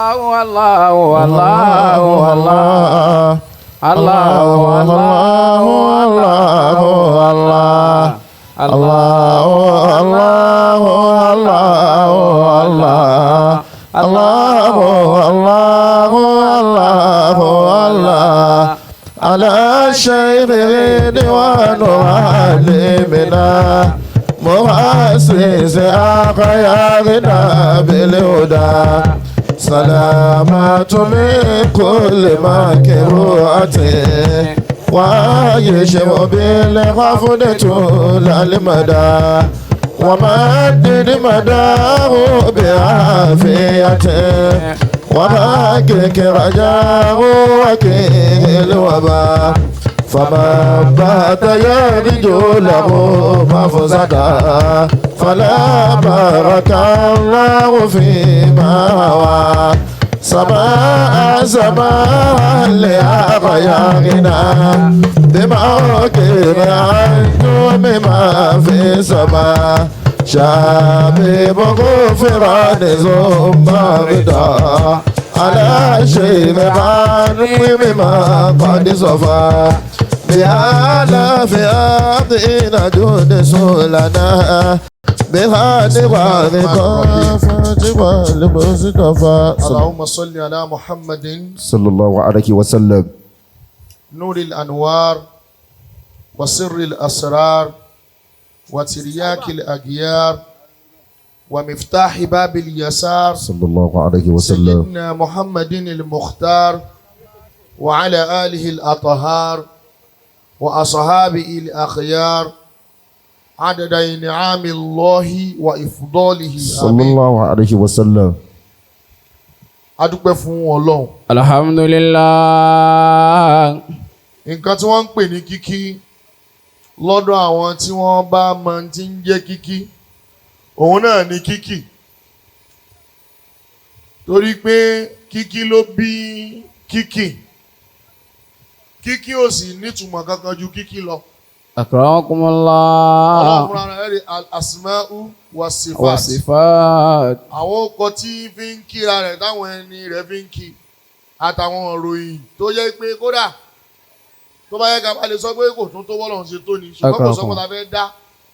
الله الله الله الله الله الله الله الله الله الله الله الله على شيخ رضوان علمنا مؤسس أخيارنا بالهدى سلامات من كل مكروهة ويشم بالغفل طول المدى ومدد مداه بعافية ومكك رجاه وكيه الوباء فما بات يرجو له مفسدا فلا بارك الله فيما هوى سماء لأخيارنا بموكب عنكم ما في سماء شابب غفران ثم رضا على شيء معلوم ما قد صفى بآلاف أرضين جود سولنا بهذه والمصطفى اللهم صل على محمد صلى الله عليه وسلم نور الأنوار وسر الأسرار وترياك الأغيار ومفتاح باب اليسار صلى الله عليه وسلم سيدنا محمد المختار وعلى آله الأطهار وأصحابه الأخيار عدد نعم الله وإفضاله صلى الله عليه وسلم adúpẹ́ fún Ọlọ́run. alhamdulillah. nǹkan tí wọ́n ń pè ní kíkí lọ́dọ̀ àwọn tí wọ́n bá mọ tí ń jẹ́ kíkí òun náà ni kíkí torí pé kíkí ló bí kíkí kíkí ò sì nítumọ̀ kankan ju kíkí lọ. akramakumullah. Ọlọ́run fúnra rẹ̀ rí al-asma'u was-sifat. was-sifat. àwọn ọkọ̀ tí fi ń kíra rẹ̀ táwọn ẹni rẹ̀ fi ń kí àtàwọn ìròyìn tó yẹ pé kódà tó bá yẹ ká bá lè sọ pé kò tún tó bọ́lọ̀ ń ṣe tó ni ṣùgbọ́n kò sọ pé ta fẹ́ dá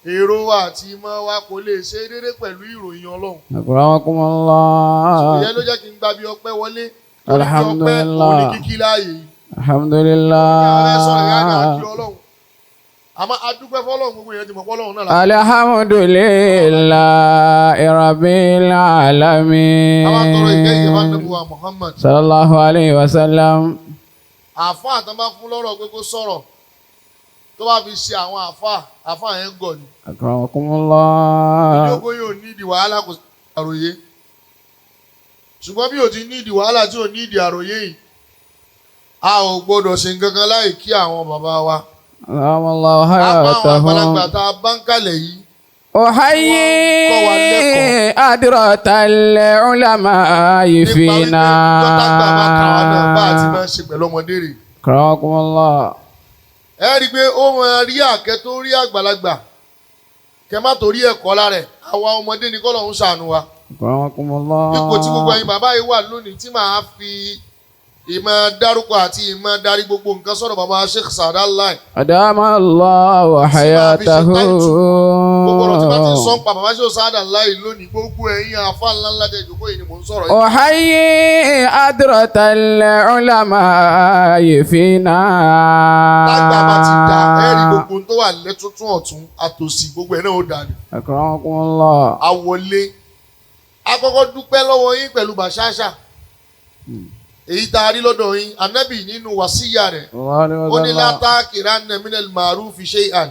èrò wa àti ìmọ̀ wa kò lè ṣe déédéé pẹ̀lú ìròyìn Ọlọ́run. akramakumullah. ìyẹn ló jẹ́ kí n gba bí ọpẹ́ wọlé. alhamdulillah. òní kíkí láàyè yìí. alhamdulillah. ìyá sọ̀rọ̀ ìyá náà kí Ọlọ́run. àmọ́ adúpẹ́ fọ́lọ́run gbogbo yẹn ti mọ̀ fọ́lọ́run náà. alhamdulillahi rabbil alamin. àwọn àtọrọ ìkẹyìn bá nàbù wa Muhammad. sallallahu alayhi wa sallam. àfa àtàbá fún lọ́rọ̀ pé kó sọ̀rọ̀ tó bá fi ṣe àwọn àfa yẹn gọ̀ ni. akramakumullah. ìjókòó yóò ní ìdí wàhálà kò sí àròyé ṣùgbọ́n bí o ti ní ìdí wàhálà tí ò ní ìdí àròyé yìí a ò gbọ́dọ̀ ṣe nǹkan kan láì kí àwọn bàbá wa. Allah àpá àwọn àgbàlagbà hayatahum. tá a bá ń kalẹ̀ yìí. أحيي أدرة العلماء فينا. أكرمكم الله. ẹ rí i pé ó máa rí àkẹ́ tó rí àgbàlagbà kẹ má torí ẹ̀kọ́ lára ẹ̀ àwa ọmọdé ní kọ́lọ̀ ń ṣàánú wa. أكرمكم الله. ipò tí gbogbo ẹ̀yin bàbá yìí wà lónìí tí màá fi ìmọ̀ dárúkọ àti ìmọ̀ darí gbogbo nǹkan sọ̀rọ̀ bàbá Sheikh Sadallah. أدام الله حياته. gbogbo ọ̀rọ̀ tí bá ti sọ ń pa bàbá Sheikh Sadallah lónìí gbogbo ẹ̀yin àfa ńlá ńlá tẹ̀ jókòó yìí ni mò ń sọ̀rọ̀ yìí. أحيي أدرة العلماء فينا. lágbà bá ti dà ẹ́ rí gbogbo tó wà lẹ́túntún ọ̀tún àtòsí gbogbo ẹ̀ náà ó dà ní. أكرمكم الله. àwọlé akọ́kọ́ dúpẹ́ lọ́wọ́ yín pẹ̀lú bàṣáṣà èyí tá a rí lọ́dọ̀ yín anábì nínú wàsíyà rẹ̀ ó ní látàkìrá minal ma'rufi shay'an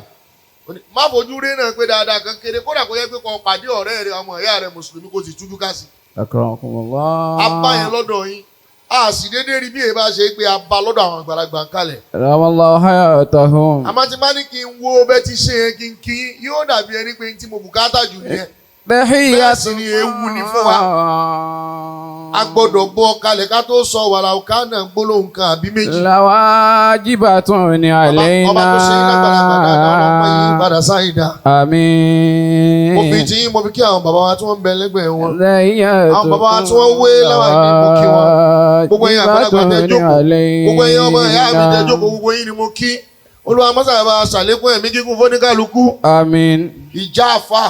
má fojú rí náà pé dáadáa kan kéré kódà kó yẹ pé kó pàdé ọ̀rẹ́ rẹ̀ ọmọ ìyá rẹ̀ mùsùlùmí kó sì tújú ká sí. أكرمكم الله. a bá yẹn lọ́dọ̀ yín a sì déédéé rí bí èyí bá ṣe pé a bá lọ́dọ̀ àwọn àgbàlagbà ń kalẹ̀. أدام الله حياتهم. àmọ́ tí má ní kí n wo bẹ́ẹ̀ ti ṣe yẹn kí n kí yóò dàbí ẹni pé tí mo bùkátà jù nìyẹn. تحية bẹ́ẹ̀ sì ni ewu ni fún wa. a gbọ́dọ̀ bọ́ kalẹ̀ ká tó sọ wàrà ọ̀ká náà gbólóhùn kan àbí méjì. lawajibatun alayna. ọba tó ṣe lágbàlagbà dáadáa ọlọ́pàá yìí padà Seyyidah. àmín. mo fi tí mo fi kí àwọn bàbá wa tí wọ́n ń bẹ lẹ́gbẹ̀ẹ́ wọn. Zayyatun àwọn bàbá wa tí wọ́n wé láwọn ìdí mo kí wọn. gbogbo yín àgbàlagbà tẹ jókòó gbogbo yín ọmọ ìyá mi tẹ jókòó gbogbo yín ni mo kí. Olúwa mọ́sàlá bá ṣàlékún ẹ̀mí gígùn fóníkàlùkù. àmín. ìjà àfà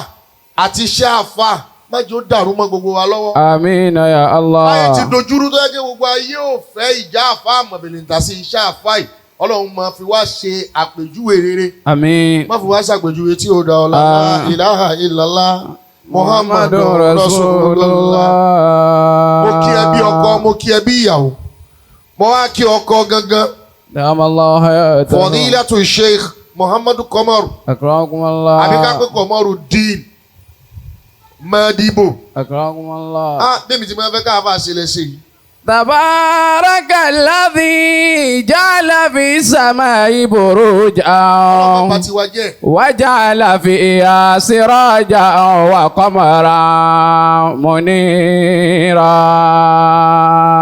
àti iṣẹ́ àfà má jẹ́ ó dàrú mọ́ gbogbo wa lọ́wọ́. àmín ya Allah. ayé ti dojúrú tó yẹ kí gbogbo ayé ò fẹ́ ìjà àfà àmọ̀bìnrin sí iṣẹ́ àfà yìí Ọlọ́run máa fi wá ṣe àpèjúwe rere. àmín. má fi wá ṣàpèjúwe tí ó da ọlá ilaha illallah Muhammadur Rasulullah. mo kí ẹ bí ọkọ mo kí ẹ bí ìyàwó mo wá kí ọkọ gangan. Damallahu hayatahu. Fadilatu Sheikh Muhammadu Qomoru. akramakumullah. àbí ká pé Qomorudeen Modibo. akramakumullah. bẹ́ẹ̀ni tí mo fẹ́ ká fà ṣe lẹ́sẹ̀ yìí. Tabarakalladhi ja'ala fi samai burujan. ọlọ́mọ bá ti wá jẹ́. Wa ja'ala fiha sirajan wa qamaran munira.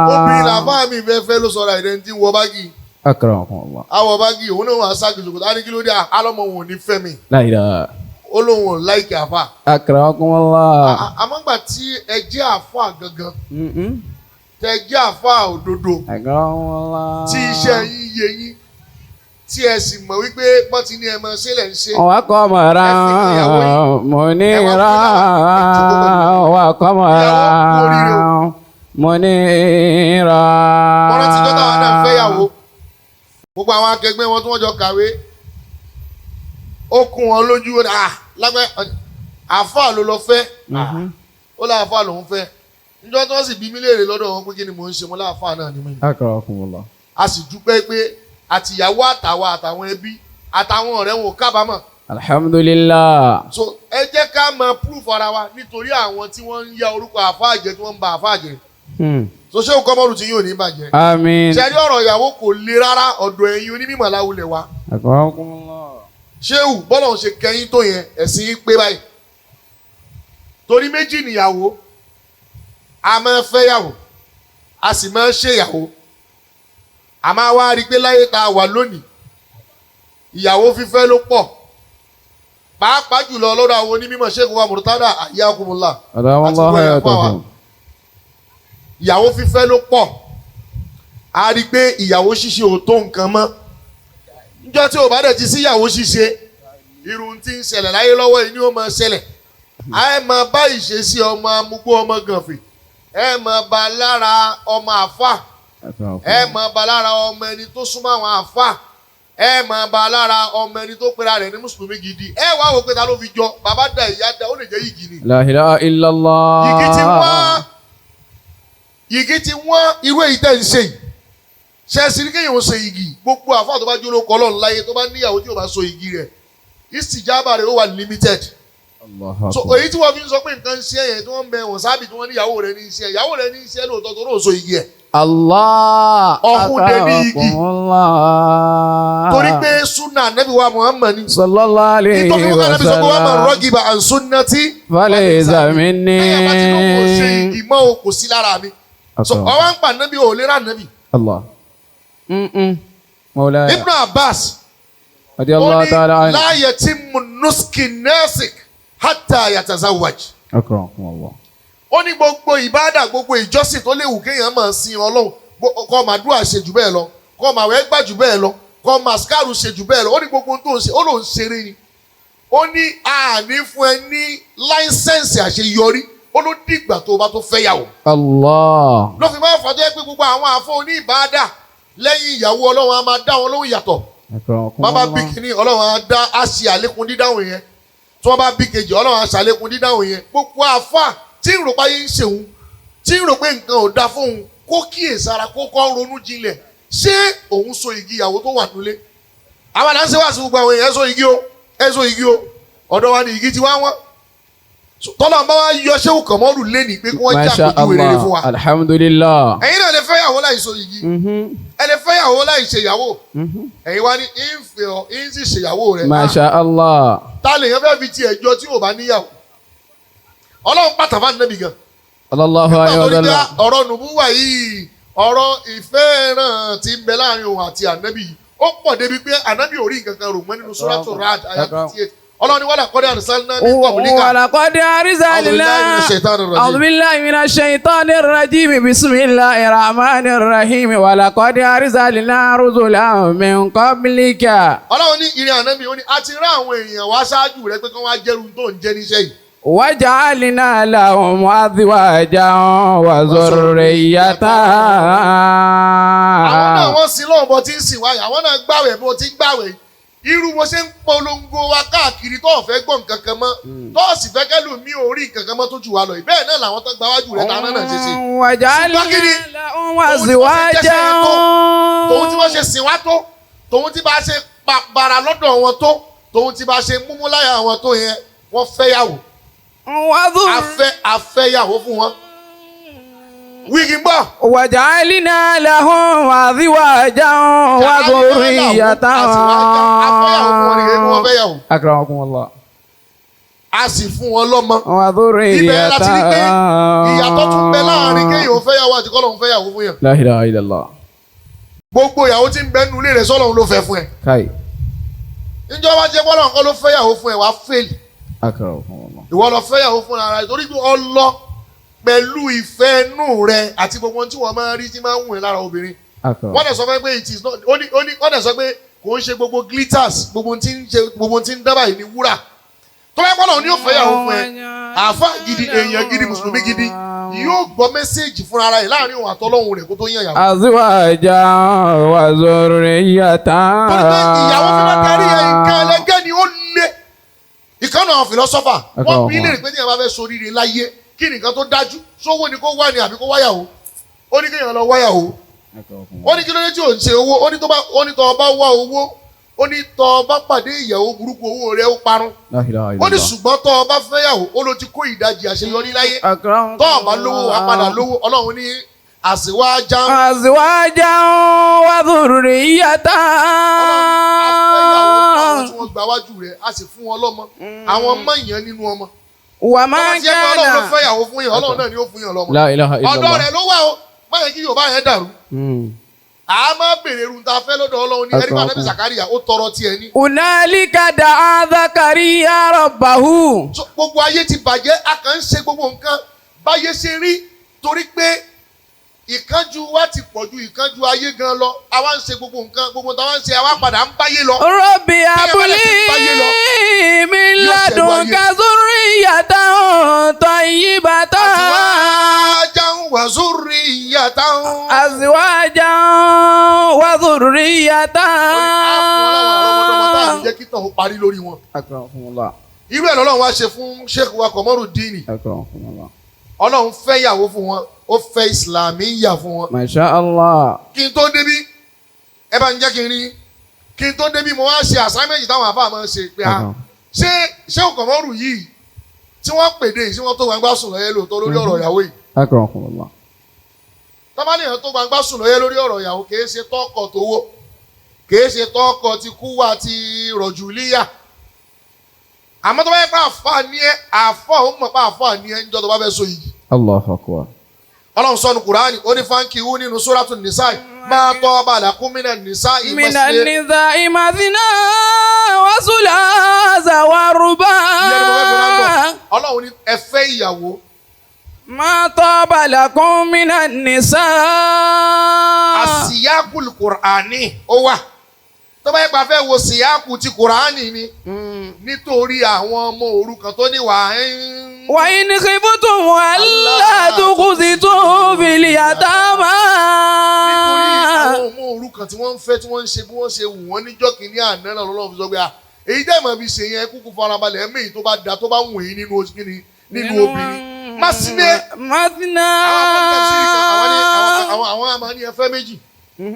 obìnrin làbá mi fẹ́ ló sọ̀rọ̀ àìdẹ́ntì wọ báàgì. akramakumullah. àwọ̀ báàgì òun náà wà á ságì ṣòkòtò á ní kí ló dé àlọ́mọ òun ò ní fẹ́ mi. La ilaha. ó lóun ò láìkì àfà. akramakumullah. àmọ́ gbà tí ẹ jẹ́ àfà gangan tẹ jẹ́ àfà òdodo akramakumullah. tí iṣẹ́ yín yé yín tí ẹ sì mọ̀ wípé wọ́n ti ní ẹ máa ṣe lẹ̀ ń ṣe. Wa qamaran munira. Wa qamaran munira. wọ́n rántí jọ́tà wọn náà fẹ́yàwó gbogbo àwọn akẹgbẹ́ wọn tí wọ́n jọ kàwé ó kún wọn lójú lágbẹ́ àfà ló lọ fẹ́ ó láàfà lòún fẹ́ níjọ́ tí wọ́n sì bí mí léèrè lọ́dọ̀ wọn pé kí ni mò ń ṣe mo láàfà náà ni mo yìn. akramakumullah. a sì dúpẹ́ pé àtìyàwó àtàwọn ẹbí àtàwọn ọ̀rẹ́ wọn ò kábàámọ̀. alhamdulillah. so ẹ jẹ́ ká mọ proof ara wa nítorí àwọn tí wọ́n ń ya orúkọ àfáà jẹ́ tí wọ́n ń ba àfáà jẹ́. so ṣé òkú Qomorudeen tí yóò ní bàjẹ́. àmín. ṣe rí ọ̀rọ̀ ìyàwó kò le rárá ọ̀dọ̀ ẹ̀yin onímọ̀ láwùlẹ̀ wa. akramakumullah. ṣéwù bọ́lá ń ṣe kẹyìn tó yẹn ẹ̀sìn yín pé báyìí. torí méjì nìyàwó a máa fẹ́yàwó a sì máa ṣèyàwó a máa wá rí i pé láyé tá a wà lónìí ìyàwó fífẹ́ ló pọ̀ pàápàá jùlọ lọ́dọ̀ àwọn onímọ̀ Sheikh wa Murtada ayakumullah Damallahu hayatahu. ìyàwó fífẹ́ ló pọ̀ a rí i pé ìyàwó ṣíṣe ò tó nǹkan mọ́ níjọ́ tí ò bá dẹ̀ ti sí ìyàwó ṣíṣe irun tí ń ṣẹlẹ̀ láyé lọ́wọ́ yìí ni ó máa ṣẹlẹ̀ ẹ máa bá ìṣesí ọmọ amúgbó ọmọ gànfè ẹ máa bá lára ọmọ àfà ẹ máa bá lára ọmọ ẹni tó súnmọ́ àwọn àfà ẹ máa bá lára ọmọ ẹni tó pera rẹ̀ ní mùsùlùmí gidi ẹ wá wò pé ta ló fi jọ bàbá da ìyá da ó lè jẹ́ yìgì ni. La ilaha illallah. yìgì ti wọ́n irú èyí tẹ́ ń ṣe yìí ṣe é sì ní kéèyàn ó ṣe yìgì gbogbo àfà tó bá jó lóko Ọlọ́run láyé tó bá níyàwó tí ò bá so yìgì rẹ̀ ìsìjábà rẹ̀ ó wà limited. so èyí tí wọ́n fi ń sọ pé nǹkan ń ṣe ẹ̀yẹ tí wọ́n ń bẹ wọ́n sábì tí wọ́n ní ìyàwó rẹ̀ ní iṣẹ́ ìyàwó rẹ̀ ní iṣẹ́ lóòótọ́ tó rò so yìgì ẹ̀. Allah. ọ̀hún dé ní igi torí pé sunna nabi wa Muhammad ni. sallallahu alayhi wa sallam. nítorí wọn kàn sọ pé wọn máa rọgìbà an sunnati. falaysa minni. ẹ̀yà bá ti lọ kó ṣe ìmọ̀ o kò sí lára mi. so ọwọ́ ń pa nabi ò lè ra nabi. Allah. Mawlaya. Ibn Abbas. radiyallahu ta'ala anhu. la yatimmu nuski nasik hatta yatazawwaj. akramakumullah. ó ní gbogbo ìbádà gbogbo ìjọsìn tó léwu kéèyàn máa sin Ọlọ́run kó máa dúà ṣe jù bẹ́ẹ̀ lọ kó máa wẹ́ gbà jù bẹ́ẹ̀ lọ kó máa skáàrù ṣe jù bẹ́ẹ̀ lọ ó ní gbogbo tó ń ṣe ó lòún ṣeré ni ó ní àní fún ẹ ní láísẹ̀nsì àṣeyọrí ó ló dìgbà tó bá tó fẹ́yàwó. Allah. ló fi máa fàájọ́ pé gbogbo àwọn àfọ oní ìbádà lẹ́yìn ìyàwó Ọlọ́run á máa dá wọn lóhùn yàtọ̀ bàbá bí kìíní Ọlọ́run á ṣe àlékún dídáhùn yẹn tí wọ́n bá bí kejì Ọlọ́run á ṣàlékún dídáhùn yẹn gbogbo àfà tí ń rò pé ayé ń ṣeun tí ń rò pé nǹkan ò da fóun kó kíyèsára kó kọ́ ronú jinlẹ̀ ṣé òun so igi ìyàwó tó wà nílé àwọn àdánsẹ́ wà sí gbogbo àwọn èèyàn so igi o ẹ so igi o ọ̀dọ̀ wa ni igi ti wá wọ́n tọ́lá bá wá yọ Sheikh Qomoru lẹ́ni pé kí wọ́n jà àpèjúwe rere fún wa. alhamdulillah. ẹ̀yin náà lè fẹ́ yàwó láì so igi ẹ lè fẹ́ yàwó láì ṣe ìyàwó ẹ̀yin wá ní ìfẹ́ ọ ìyìn sì ṣe ìyàwó rẹ̀. masha Allah. ta lè yẹn fẹ́ fi tiẹ̀ jọ tí ò bá níyàwó Ọlọ́run pàtàkì fún ànábì gan sallallahu alayhi wa sallam. ọ̀rọ̀ nùbúwà yìí ọ̀rọ̀ ìfẹ́ràn tí ń bẹ láàrin òun àti ànábì ó pọ̀ débi pé ànábì ò rí nǹkan kan rò mọ́ nínú Suratu Ra'd àyà 58 ọlọ́ni wala qad arsalna min qablika. wala qad arsalna. a'udhu billahi minash shaitanir rajim bismillahir rahmanir rahim wala qad arsalna rusulan min qablika. ọlọ́run ní ìrìn ànábì ó ní a ti rán àwọn èèyàn wá ṣáájú rẹ pé kí wọ́n á jẹ́rù tó ń jẹ́ níṣẹ́ yìí. waja'alna lahum azwajan wa zurriyatan. àwọn náà wọ́n sin lọ́wọ́ bó ti ń sìn wáyà àwọn náà gbàwẹ̀ bó ti ń gbàwẹ̀ irú mo ṣe ń polongo wa káàkiri tó ọ̀fẹ́ gbọ́ nǹkan kan mọ́ tó sì fẹ́ kẹ́lù mí ò rí nǹkan kan mọ́ tó jù wá lọ bẹ́ẹ̀ náà làwọn tó gba wájú rẹ̀ tàná náà ṣe ṣe. waja'alna lahum azwajan. tòun tí wọ́n ṣe sìn wá tó tòun tí bá ṣe bàrà lọ́dọ̀ wọn tó tòun tí bá ṣe múmú láyà wọn tó yẹn wọ́n fẹ́yàwó. afẹ́yàwó fún wọn. wíìgì ń bọ̀. waja'alna lahum azwajan wa dhurriyyatan. afẹ́yàwó fún wọn nìyẹn kí wọ́n fẹ́yàwó. akramakumullah. a sì fún wọn lọ́mọ. wa dhurriyyatan. ibẹ̀ láti rí pé ìyàtọ̀ tún bẹ láàrin kéèyàn fẹ́yàwó àti kọ́lọ́hún fẹ́yàwó fún yàn. la ilaha illallah. gbogbo ìyàwó tí ń bẹ nínú ilé rẹ̀ sọ́lọ́hún ló fẹ́ fún ẹ. káì. ìjọba jẹ́ kọ́lọ́hún kọ́ ló fẹ́yàwó fún ẹ wàá fẹ́ẹ̀lì. akramakumullah. ìwọ lọ fẹ́yàwó fún ara rẹ torí pé ọlọ pẹ̀lú ìfẹ́ inú rẹ àti gbogbo ohun tí wọ́n máa ń rí tí máa ń wù ẹ́ lára obìnrin. wọ́n dẹ̀ sọ fẹ́ pé it is not wọ́n dẹ̀ sọ pé kò ń ṣe gbogbo glitters gbogbo tí ń dábàá yìí ní wúrà. tó bá yẹ kọ́ náà ní yóò fẹ́yàwó fún ẹ àáfà gidi èèyàn gidi mùsùlùmí gidi yóò gbọ́ mẹ́sẹ̀gì fúnra rẹ̀ láàrin òun àtọ́lọ́hun rẹ̀ kó tó yàn yàwó. azwajan wa zurriyatan. torí pé ìyàwó fi máa darí ẹ̀ nǹkan ẹlẹgẹ́ ni ó lé. ìkànnì àwọn philosopher wọ́n bí lè rí pé tí yàrá bá fẹ́ soríire láyé kí nìkan tó dájú sówó ni kó wá ni àbí kó wáyàwó ó ní kéèyàn lọ wáyàwó ó ní kí ló dé tí ò ń ṣe owó ó ní tó bá wá owó ó ní tó bá pàdé ìyàwó burúkú owó rẹ̀ ó parun ó ní ṣùgbọ́n tó bá fẹ́yàwó ó ló ti kó ìdajì àṣeyọrí láyé tó bá lówó wá padà lówó ọlọ́run ní azwajan wa dhurriyyatan. àwọn tí wọ́n gba wájú rẹ̀ a sì fún wọn lọ́mọ àwọn mọ̀nyán nínú ọmọ. wà máa ń jẹ́ ọlọ́run ló fẹ́yàwó fún yàn ọlọ́run náà ni ó fún yàn lọ́mọ. la ilaha illallah. ọ̀dọ̀ rẹ̀ ló wà ó má yẹ kí yorùbá yẹn dàrú. a máa bèrè irun tá a fẹ́ lọ́dọ̀ ọlọ́run ní ẹ̀rí pàdé Zakariya ó tọrọ tiẹ̀ ní. hunalika da'a Zakariya rabbahu. gbogbo ayé ti bàjẹ́ a kàn ń ṣe gbogbo nǹkan báyé ṣe rí torí pé ìkánjú wa ti pọ̀ ju ìkánjú ayé gan lọ àwa ń ṣe gbogbo nǹkan gbogbo táwa ń ṣe àwa padà ń báyé lọ. Rabbi habli min ladunka zurriyatan tayyibatan. azwajan wa zurriyatan. azwajan wa zurriyatan. jẹ́ kí tàn ó parí lórí wọn. akramakumullah. irú ẹ̀ lọ́lọ́run wá ṣe fún Sheikh wa Qomorudeen. akramakumullah. ọlọ́run fẹ́ yàwó fún wọn ó fẹ́ Islamiyya fún wọn. masha Allah. kí n tó débí ẹ bá ń jẹ́ kí n rí kí n tó débí mo wá ṣe assignment táwọn àbá máa ń ṣe pé ṣé Qomorudeen yìí tí wọ́n pèdè yìí tí wọ́n tó gbangba sùn lọ́yẹ́ lóòótọ́ lórí ọ̀rọ̀ ìyàwó yìí. akramakumullah. tábàlì yẹn tó gbangba sùn lọ́yẹ́ lórí ọ̀rọ̀ ìyàwó kìí ṣe tọ́kọ̀ tówó kìí ṣe tọ́kọ̀ ti kú wa ti rọ̀jù líyà. àmọ́ tó bá yẹ pé àfọ̀ ó mọ̀ pé àfọ̀ ní ẹ ń jọ́ tó bá fẹ́ so yìí. Allahu akbar. ọlọ́run sọ́nu kùránì ó ní fáńkì wú nínú sóràtún nìsáì máa tọ́ bàlàkún mínà nìsáì ìmàsínà wa sulasa wa ruba. ọlọ́run ní ẹ fẹ́ ìyàwó. máa tọ́ bàlàkún mínà nìsáì. àsìyákùl kùránì ó wà tó bá yẹ pé a fẹ́ wo síyákù ti kùránì ni nítorí àwọn ọmọ òrukàn tó ní wa in khiftum alla tuqsitu fil yatama. nítorí àwọn ọmọ òrukàn tí wọ́n ń fẹ́ tí wọ́n ń ṣe bí wọ́n ṣe wù wọ́n níjọ́ kìíní àná náà lọ́lọ́run fi sọ pé èyí dẹ́ mọ̀ fi ṣe yẹn kúkú farabalẹ̀ ẹ̀mí tó bá da tó bá wù yín nínú obìnrin. Masine. àwọn àmà ní ẹfẹ́ méjì.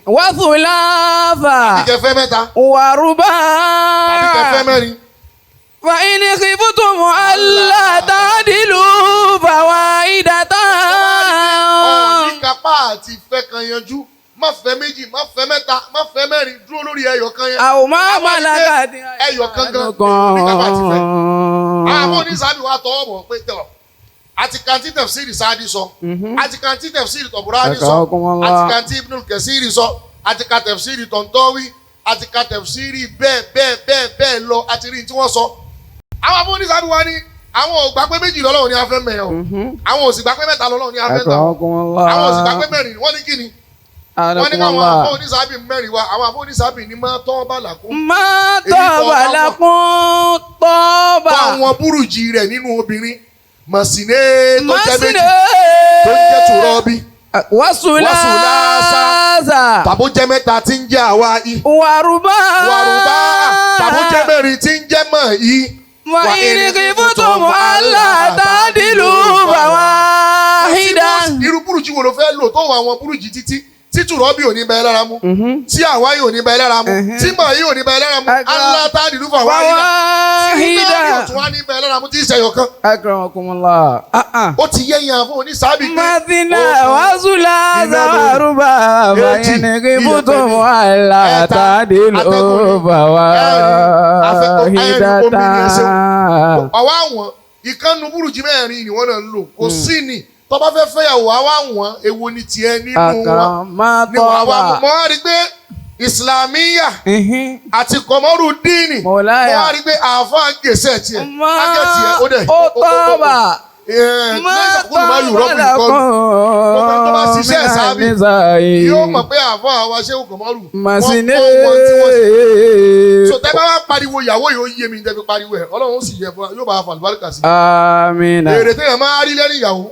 wa thulatha. tàbí kẹfẹ́ mẹ́ta. wa ruba. tàbí kẹfẹ́ mẹ́rin. fa in khiftum alla ta'dilu fawahidatan. ọ̀ọ́nì kápá àti ìfẹ́ kan yanjú má fẹ́ méjì má fẹ́ mẹ́ta má fẹ́ mẹ́rin dúró lórí ẹyọ kan yẹn. àwọn máa ma lága di ẹyọ kan gan ní kápá àti fẹ́. àwọn oníṣàbí wa tọwọ́ bọ̀ pé tọ̀ àti kanti tafsiri Saadi sọ àti kanti tafsiri Taburani sọ àti kanti Ibnul Kasiri sọ àti ka tafsiri Tontowi àti ka tafsiri bẹ́ẹ̀ lọ àti rí tí wọ́n sọ. àwọn afọ oníṣàbí wa ni àwọn ò gbà pé méjì lọ́lọ́run ni a fẹ́ mẹ́ o àwọn ò sì gbà pé mẹ́ta lọ́lọ́run ni a fẹ́ tà àwọn ò sì gbà pé mẹ́rin wọ́n ní kí ni wọ́n ní káwọn afọ oníṣàbí mẹ́rin wa àwọn afọ oníṣàbí ni máa tọ́ bàlà kún. máa tọ́ bàlà kún tọ́ bà. àwọn búrùjì rẹ̀ nínú obìnrin màsíné tó jẹ́ méjì tó jẹ́ tùrọ́bí. wàsùlásà. tàbó jẹ́ mẹ́ta tí ń jẹ́ àwa yìí. wàrúbá. tàbó jẹ́ mẹ́rin tí ń jẹ́ mọ̀ yìí. wà ìrìnkì fútùmù aláàtàdìlú bàwá hídà. irú búrùjì wo ló fẹ́ lò tó wọ àwọn búrùjì títí tí tùrọ́bì ò ní bẹ́ẹ̀ lára mu tí àwa yìí ò ní bẹ́ẹ̀ lára mu tí mọ̀ yìí ò ní bẹ́ẹ̀ lára mu aláàtàdìlú bàwá hídà tí mọ̀ yìí ní bẹ́ẹ̀ lára mu tí ìṣẹ̀yọ̀ kan. akramakumullah. ó ti yẹ yàn fún oníṣàbí pé. Madina wasula zawaruba bayiniki butumu ala tadilu bawa hidata. ọwọ́ àwọn ìkànnù burújí mẹ́rin ni wọ́n náà ń lò kò sí ni tó bá fẹ́ fẹ́yàwó àwa àwọn èwo ni tiẹ̀ nínú wọn ni wọ́n àwa mọ́ á rí pé Islamiya àti Qomorudeen mọ́ á rí pé àáfà gèsè tiẹ̀ agẹ́tiẹ̀ ó dẹ̀ ó tọ́ bà. lẹ́sẹ̀ kúrò máa yù rọ́pù nǹkan ọmọ tó bá ṣiṣẹ́ sábì yóò mọ̀ pé àfọ àwọn aṣẹ́wó Qomorudeen wọ́n kọ́ wọn tí wọ́n ṣe. so tẹ́ bá wá pariwo ìyàwó yóò yé mi tẹ́ fi pariwo ẹ̀ Ọlọ́run ó sì yẹ fún wa yóò bá a fà lùbáríkà sí. Amina. èrè téèyàn máa rí lẹ́rìn ìyàwó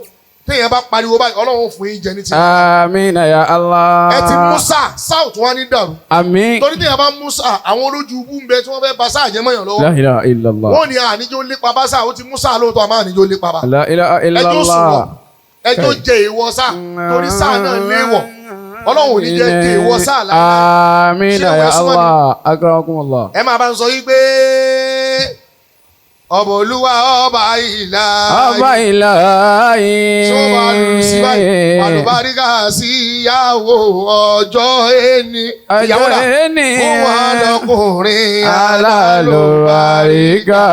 téèyàn bá pariwo báyìí Ọlọ́run fún yín jẹ ní tiẹ̀. Amina ya Allah. ẹ ti Musa south wọn ní dàrú. Àmín. torí téèyàn bá Musa àwọn olójú ubú ń bẹ tí wọ́n fẹ́ ba sáà jẹ́ mọ́yàn lọ́wọ́. La ilaha illallah. wọ́n ní àníjó lépa bá sáà ó ti Musa lóòótọ́ àmọ́ àníjó lépa bá. La ilaha illallah. ẹjọ́ sùnwọ̀n ẹjọ́ jẹ èèwọ̀ sáà torí sáà náà léèwọ̀ Ọlọ́run ò ní jẹ́ jẹ èèwọ̀ sáà lára. Amina ya Allah. Akramakumullah. ẹ máa bá ń sọ yí pé ọba Olúwa ọba ìlàyé. ọba ìlàyé. sọ́ba lùsí báyìí àlùbáríkà sí ìyàwó ọjọ́ ẹni. ìyàwó rà fún wọn lọkùnrin alálùbáríkà.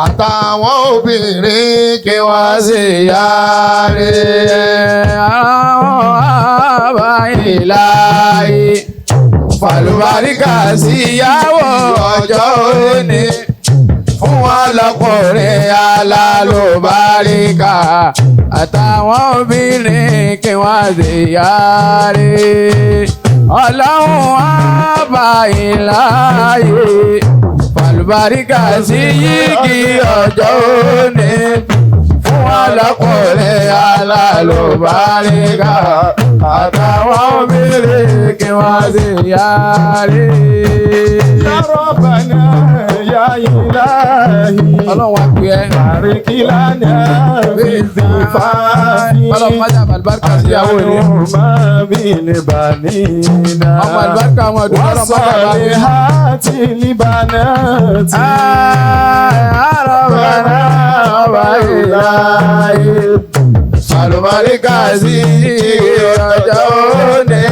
àtàwọn obìnrin kí wọ́n sì yáre. ọba ìlàyé. fàlùbáríkà sí ìyàwó ọjọ́ ẹni. fún wọn lọkùnrin alálùbáríkà àtàwọn obìnrin kí wọ́n sì yáre. Ọlọ́run àbá ìláyé fàlùbáríkà sí yìgì ọjọ́ òní. fún wọn lọkùnrin alálùbáríkà àtàwọn obìnrin kí wọ́n sì yáre. Ya Rabbana ya ilahi. Ọlọ́run wá pè ẹ́. Àríkìlánà fèsì fàáfi. Ọlọ́run má jà àlùbáríkà sí ìyàwó ni. Máa bí ní bàníná. ọmọ àlùbáríkà ọmọ ọdún ọlọ́run má jà Wàsọ̀lẹ̀ ha ti líbànà ti. Rabbana ọba ìlàyé. Àlùbáríkà sí ọjọ́ òní.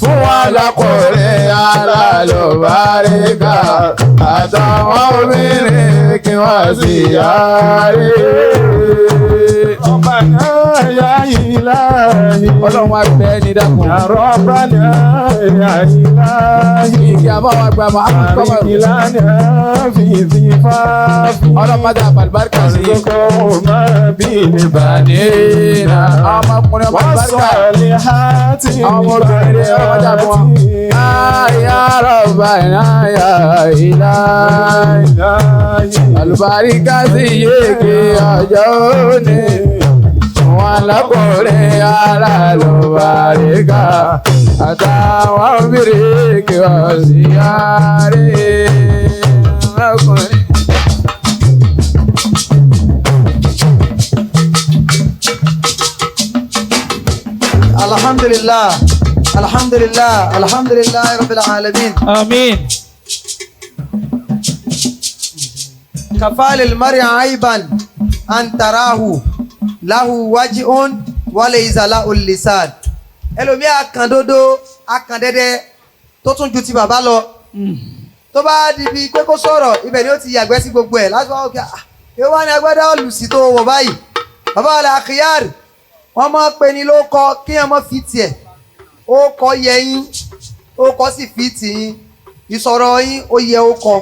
fún wa lọkùnrin alálùbáríkà àtàwọn obìnrin kí wọ́n sì yáre. Rabbana ya ilahi. Ọlọ́run wá bẹ ní dákun. Ya Rabbana ya ilahi. Ìdí àbáwá gba Muhammad kọ́mọ̀. Àríkìlánà fèsì fàáfi. Ọlọ́run má jà àlùbáríkà sí. Àríkìlánà máa bí ní bàníná. ọmọkùnrin ọmọ àlùbáríkà. Wàsọ̀lẹ̀ ha ti ọmọbìnrin ọmọ jà fún wọn. Ya Rabbana ya ilahi. Àlùbáríkà sí yéèké ọjọ́ òní. wọn lọkùnrin alálùbáríkà àtàwọn obìnrin kí wọ́n sì yáre. Alhamdulillah, alhamdulillah, alhamdulillah rabbil alamin. Amin. كفى للمرء عيبا أن تراه له وجه وليس له اللسان. ẹlòmíì akàndodo akàndẹ́dẹ́ tó tún ju ti bàbá lọ tó bá di bíi pé kó sọ̀rọ̀ ibẹ̀ ni ó ti yàgbẹ́ sí gbogbo ẹ̀ láti wá òkè èèwọ̀ ni agbádá olùsí tó wọ̀ báyìí bàbá àlẹ́ àkìyàrì wọ́n máa ń pè ní ló kọ kí ẹ mọ́ fi tiẹ̀ ó kọ yẹ yín ó kọ sì fi tì yín ìsọ̀rọ̀ yín ó yẹ ó kọ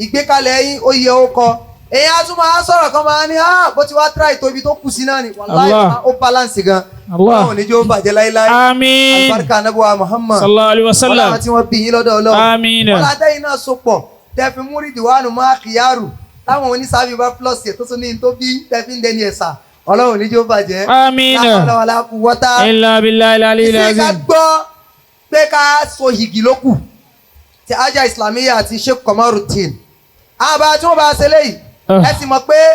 ìgbékalẹ̀ yín ó yẹ ó kọ èyí á tún máa sọ̀rọ̀ kan máa ní bó ti wá tíra ìtòbi tó kù sí náà ni wàláhì ó balance gan àwọn oníjó bàjẹ́ láíláí àmín alibarika anabuwa Muhammad sallallahu alaihi wasallam wọ́n tí wọ́n bí yín lọ́dọ̀ Ọlọ́run àmín wọ́n látẹ̀yìn náà sopọ̀ tẹ́fí múrídìí wánu máa kìyàrù táwọn oníṣàbí bá plus ẹ̀ tó tún ní tó bí tẹ́fí ń dẹni ẹ̀sà Ọlọ́run níjó bàjẹ́ àmín illa billahi al-aliyyil azim. ìsìnká gbọ́ pé ká so yìgì lókù ti ajá Islamiat àti Sheikh Qomorudeen àbá tí wọ́n bá ṣe léyìí ẹ sì mọ̀ pé